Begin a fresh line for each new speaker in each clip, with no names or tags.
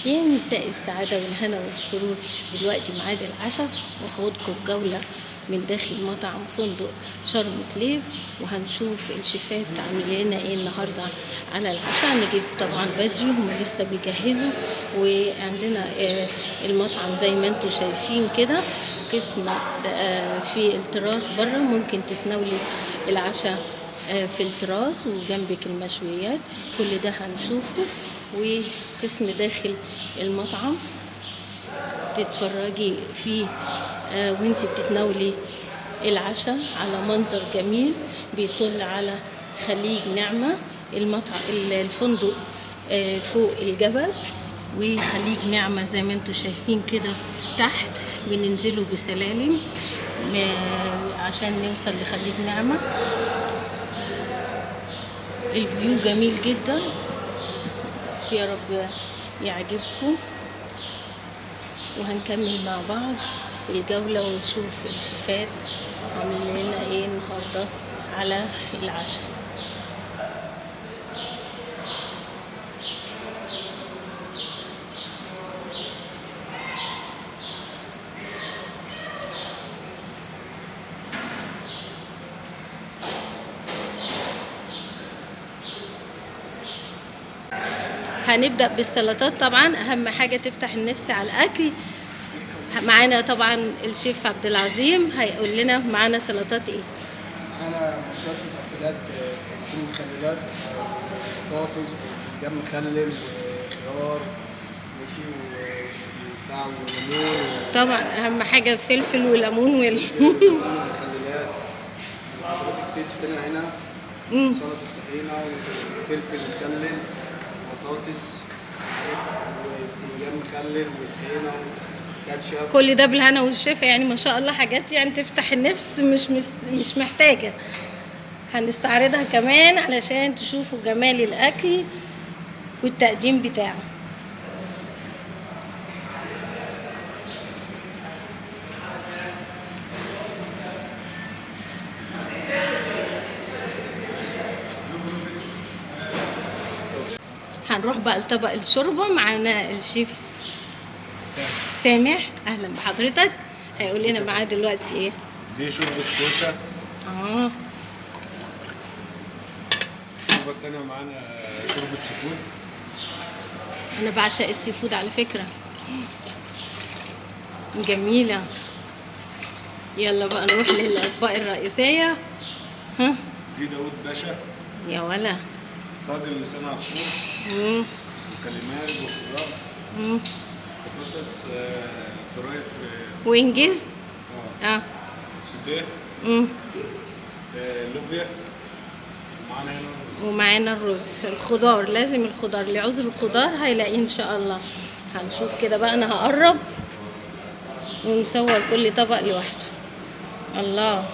يا مساء السعادة والهنا والسرور. دلوقتي ميعاد العشاء وهاخدكم جولة من داخل مطعم فندق شرم تليف، وهنشوف الشيفات عاملين لنا ايه النهارده على العشاء. نجيب طبعا بدري، هم لسه بيجهزوا. وعندنا المطعم زي ما انتم شايفين كده، قسم في التراس بره، ممكن تتناولي العشاء في التراس وجنبك المشويات. كل ده هنشوفه. وقسم داخل المطعم تتفرجي فيه وانتي بتتناولي العشاء على منظر جميل بيطل على خليج نعمة. الفندق فوق الجبل، وخليج نعمة زي ما انتم شايفين كده تحت. بننزلوا بسلالم عشان نوصل لخليج نعمة. الفيو جميل جدا، يا رب يعجبكم. وهنكمل مع بعض الجولة ونشوف الشيفات عاملين لنا ايه النهارده على العشاء. هنبدأ بالسلطات، طبعا أهم حاجة تفتح النفس على الأكل. معانا طبعا الشيف عبد العظيم هيقول لنا معانا سلطات ايه.
معانا شوية مخللات، تقسيم مخللات، بطاطس وبتنجان مخلل وخيار ماشي وبتاع وليمون.
طبعا أهم حاجة فلفل وليمون
مخللات وحضرتك في طحينة هنا، سلطة طحينة وفلفل مخلل وبطاطس وبتنجان مخلل وطحينة وكاتشب.
كل ده بالهنا والشفا، يعني ما شاء الله حاجات يعني تفتح النفس، مش محتاجة. هنستعرضها كمان علشان تشوفوا جمال الأكل والتقديم بتاعه. هنروح بقى لطبق الشوربة. معانا الشيف سامح، اهلا بحضرتك. هيقول لنا معاه دلوقتي ايه.
دي شوربة كوسة. الشوربة التانية معانا شوربة سي فود.
انا بعشق السي فود على فكرة، جميلة. يلا بقى نروح للأطباق الرئيسية.
دي داود باشا
يا ولا
طاجن لسان عصفور وكلمات وخضار بطاطس فرايد
وينجز
سوتيه لوبيا. معانا هنا الرز.
ومعانا الرز. الخضار لازم، الخضار اللي عذر الخضار هيلاقيه ان شاء الله. هنشوف كده بقى، انا هقرب ونصور كل طبق لوحده. الله،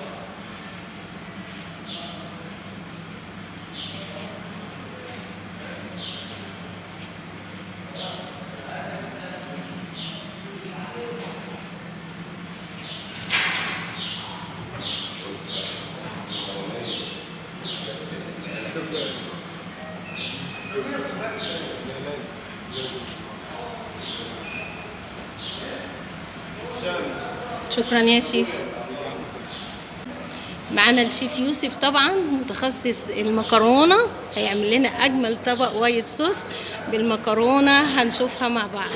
شكرا يا شيف. معانا الشيف يوسف طبعا متخصص المكرونه، هيعمل لنا اجمل طبق وايت صوص بالمكرونه، هنشوفها مع بعض.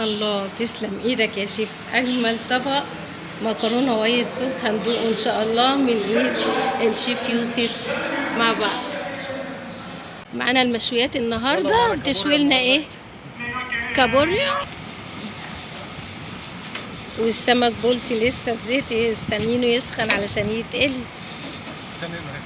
الله، تسلم ايدك يا شيف. اجمل طبق مكرونه وايت صوص هندوقه ان شاء الله من ايد الشيف يوسف مع بعض. معانا المشويات النهارده، بتشوي لنا ايه؟ كابوريا والسمك بولتي لسه الزيت استنينه يسخن علشان يتقل.
استنى بس.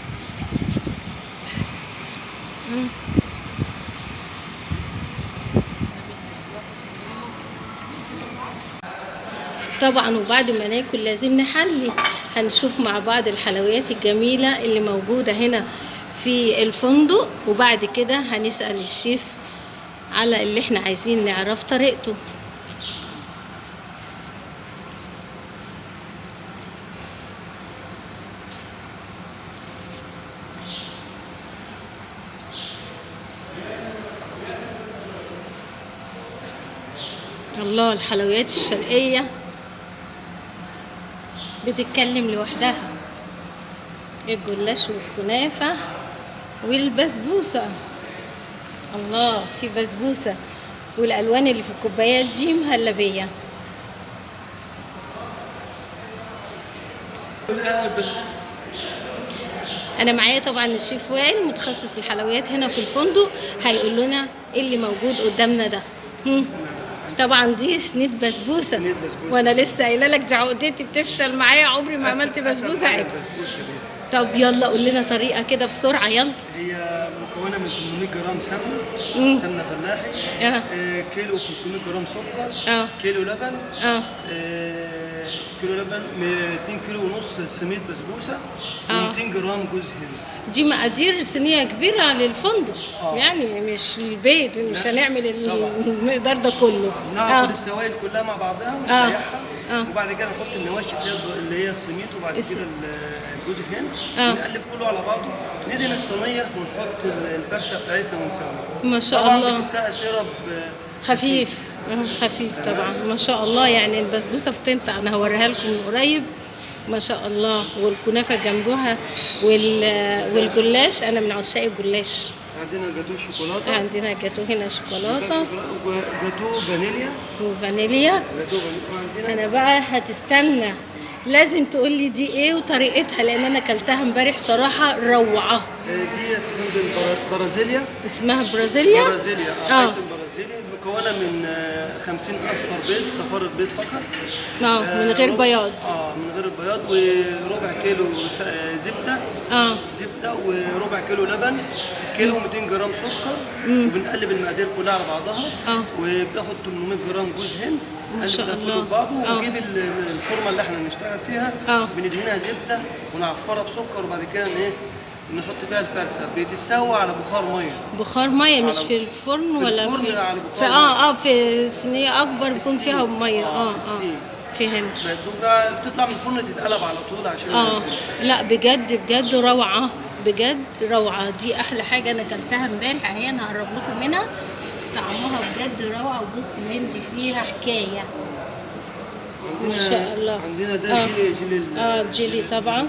طبعا وبعد ما ناكل لازم نحلي. هنشوف مع بعض الحلويات الجميلة اللي موجودة هنا في الفندق، وبعد كده هنسأل الشيف على اللي احنا عايزين نعرف طريقته. الله، الحلويات الشرقية بتتكلم لوحدها. الجلاش والكنافة والبسبوسة. الله، في بسبوسة والألوان اللي في الكوبايات دي مهلبية. أنا معايا طبعا الشيف وائل متخصص الحلويات هنا في الفندق، هيقول لنا إيه اللي موجود قدامنا ده. طبعا دي صينية بسبوسة، وانا لسه قايله لك دي عقدتي بتفشل معايا، عمري ما عملت بسبوسة عدل. طب يلا قول لنا طريقة كده بسرعة يلا.
هي مكونة من 800 جرام سمنة، سمنة فلاحي، كيلو 500 جرام سكر، كيلو لبن، كيلو لبن، 2 كيلو ونص سميد بسبوسة، 200 جرام جوز هند. دي
مقادير صينية كبيرة للفندق، يعني مش البيت، مش هنعمل المقدار ده كله.
ناخد السوائل كلها مع بعضها ونسيحها، وبعد كده نحط النواشف اللي هي السميد، وبعد كده جوز الهند، ونقلب كله على بعضه، ندهن الصينية ونحط الفرشة بتاعتنا ونسويها.
ما شاء الله.
طبعا بتتسقى سيرب
خفيف خفيف طبعا. ما شاء الله، يعني البسبوسة بتنطق، انا هوريها لكم من قريب. ما شاء الله. والكنافة جنبها والجلاش، انا من عشاق الجلاش.
عندنا جاتو شوكولاته،
عندنا جاتو هنا شوكولاته
وجاتو فانيليا
وفانيليا. انا بقى هتستنى، لازم تقول لي دي ايه وطريقتها، لان انا اكلتها امبارح صراحه روعه.
دي برازيليا،
اسمها برازيليا.
برازيليا برازيليا، مكونه من 50 اصفر بيض، صفار البيض فقط،
من غير بياض.
من غير البياض، وربع كيلو زبده، زبده، وربع كيلو لبن، كيلو 200 جرام سكر، وبنقلب المقادير كلها على بعضها، وبتاخد 800 جرام جوز هند.
ما شاء الله.
كله ببعضه، ونجيب الفورمه اللي احنا بنشتغل فيها، بندهنها زبده ونعفرها بسكر، وبعد كده نحط فيها الفرشه، بتتسوى على بخار ميه.
بخار ميه، مش في الفرن ولا
في على بخار
في صينيه اكبر بيكون فيها ميه. فهمت.
بتطلع من الفرن تتقلب على طول عشان
لا بجد بجد روعه، بجد روعه. دي احلى حاجه انا اكلتها امبارح اهي، انا هقرب لكم منها. طعمها بجد روعه، وجوز الهند فيها حكايه. ما شاء الله.
عندنا ده جيلي
جيلي طبعا.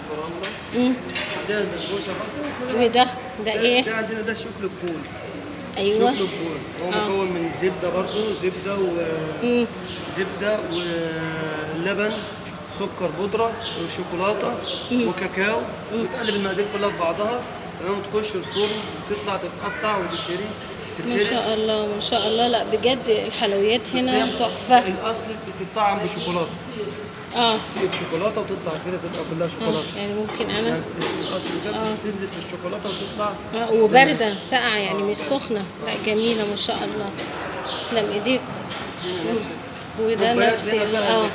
عندنا البسبوسه برضه.
وده ايه؟
ده عندنا ده شوكليت بول.
ايوه،
شوكليت بول، هو مكون من الزبده برضه، زبده ولبن، سكر بودره، وشوكولاته، وكاكاو، وتقلب المقادير كلها في بعضها، تمام، تخش الفرن وتطلع تتقطع وتتهري.
ما شاء الله ما شاء الله. لا بجد الحلويات هنا تحفه.
الاصل بتطعم بشوكولاته، تسيب شوكولاته وتطلع كده تبقى كلها شوكولاته.
يعني ممكن انا
الاصل كده تنزل في الشوكولاته وتطلع
وبارده ساقعه، يعني مش سخنه. لا جميله ما شاء الله، تسلم ايديكم. وده نفس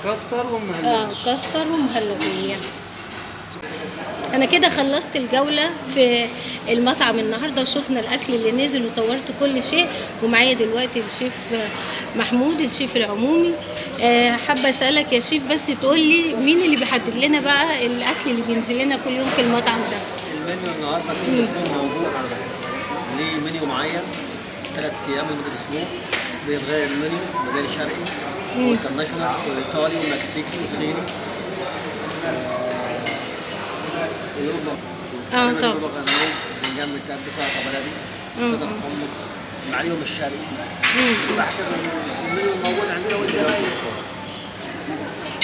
كاستر ومهلبيه.
كاستر ومهلبيه. انا كده خلصت الجولة في المطعم النهاردة، وشوفنا الاكل اللي نزل وصورت كل شيء. ومعايا دلوقتي الشيف محمود، الشيف العمومي. حابة اسألك يا شيف، بس تقولي مين اللي بيحدد لنا بقى الاكل اللي بينزل لنا كل يوم في المطعم ده؟
المنيو النهارده موجود ليه منيو معين 3 ايام لمدة اسبوع، بيتغير المنيو ما بين شرقي وانترناشونال وايطالي ومكسيكي وصيني.
طبعا
بنجان متبسة بلدي، قطع حمص، عليهم الشرقي. بحسب المنيو الموجود عندنا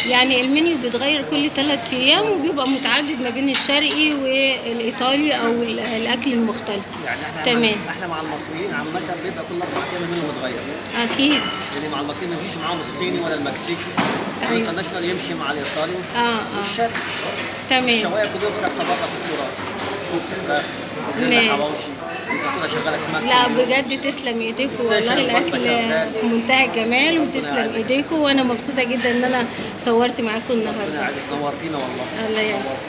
يعني المنيو بيتغير كل 3 ايام وبيبقى متعدد ما بين الشرقي والايطالي او الاكل المختلف.
يعني
تمام.
احنا مع المصريين عامه بيبقى كل 4 ايام المنيو متغير.
اكيد.
يعني مع المصريين ما فيش معاهم الصيني ولا المكسيكي. الانترناشونال يمشي مع الايطالي والشرقي.
تمام.
الشوايه كل يوم سبت بقى في التراث. كفته، حواوشي، شغاله اسمها.
لا بجد تسلم ايديكم والله، الاكل في منتهى الجمال وتسلم ايديكم، وانا مبسوطه جدا ان انا صورت معاكم النهارده.
نورتينا والله.
الله يعزك.